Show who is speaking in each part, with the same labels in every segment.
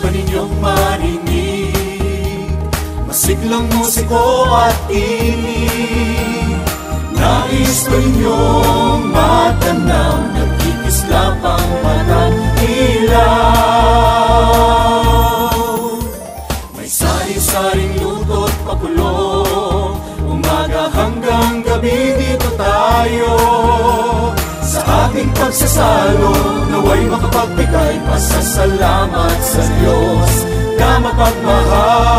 Speaker 1: ba ninyong marinig masiglang musiko at tinig? Nais ba ninyong matanaw nagkikislap ang matang ilaw? May sari-saring luto't pakulo, umaga hanggang gabi dito tayo. Sa ating pagsasalo, naway makapagbigay pasasalamat sa Diyos na mapagmahal.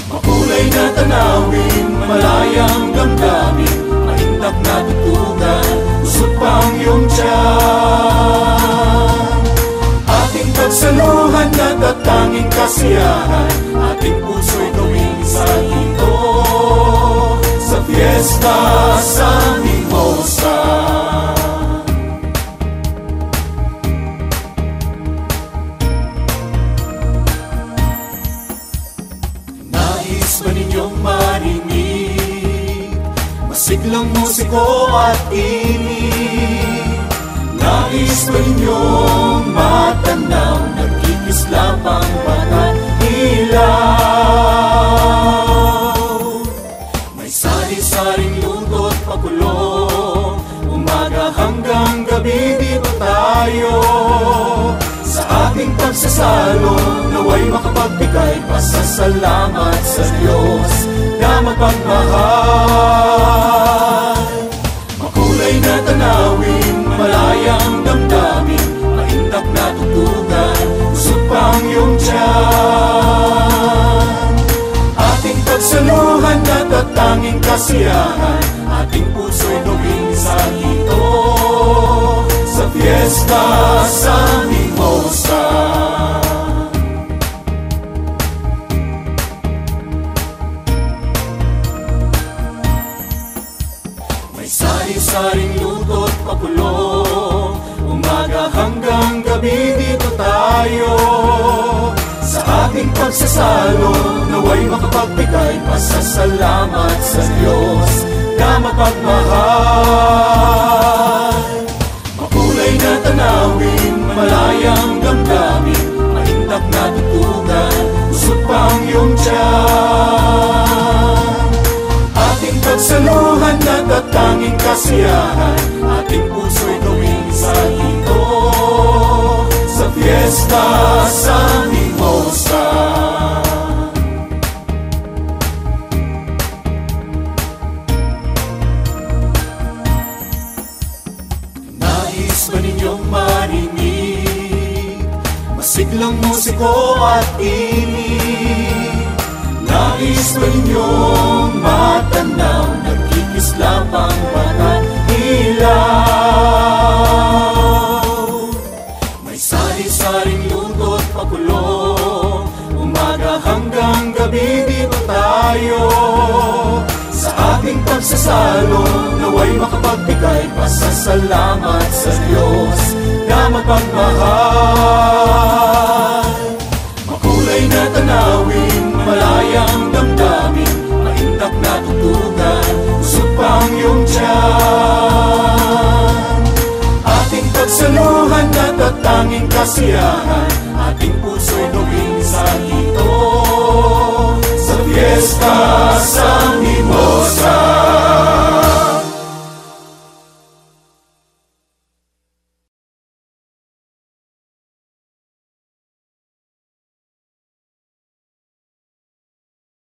Speaker 1: Makulay na tanawin, malayang damdamin, maindak na tutugan, usot pa ang iyong tiyan. Ating pagsaluhan na tatanging kasiyahan, ating puso'y gawing salito sa fiesta sa Mimosa. Nais ba ninyong marinig masiglang musiko at tinig? Nais ba ninyong matanaw nagkikislap ang batang ilaw? May sari-saring luto't pakulo, umaga hanggang gabi dito tayo. Sa ating pagsasalo, naway makapagbigay pasasalamat sa Diyos na mapagmahal. Makulay na tanawin, malayang damdamin, maindak na tutugan, usot pa ang iyong tiyan. Ating pagsaluhan na tatanging kasiyahan, ating puso'y gawing salito sa fiesta sa Mimosa. May sari-saring luto't pakulo, umaga hanggang gabi dito tayo. Sa ating pagsasalo, naway makapagbigay pasasalamat sa Diyos na mapagmahal. Makulay na tanawin, malayang damdamin, maindak na tutugan, usot pa ang iyong tiyan. Ating pagsaluhan na tatanging kasiyahan, ating puso'y gawing salito sa fiesta sa Mimosa. Nais ba ninyong marinig masiglang musiko at tinig? Nais ba ninyong matanaw nagkikislap ang batang ilaw? May sari-saring luto't pakulo, umaga hanggang gabi dito tayo. Sa ating pagsasalo, naway makapagbigay pasasalamat sa Diyos na mapagmahal. Makulay na tanawin, malayang damdamin, maindak na tutugan, usot pa ang iyong tiyan. Ating pagsaluhan na tatanging kasiyahan, ating puso'y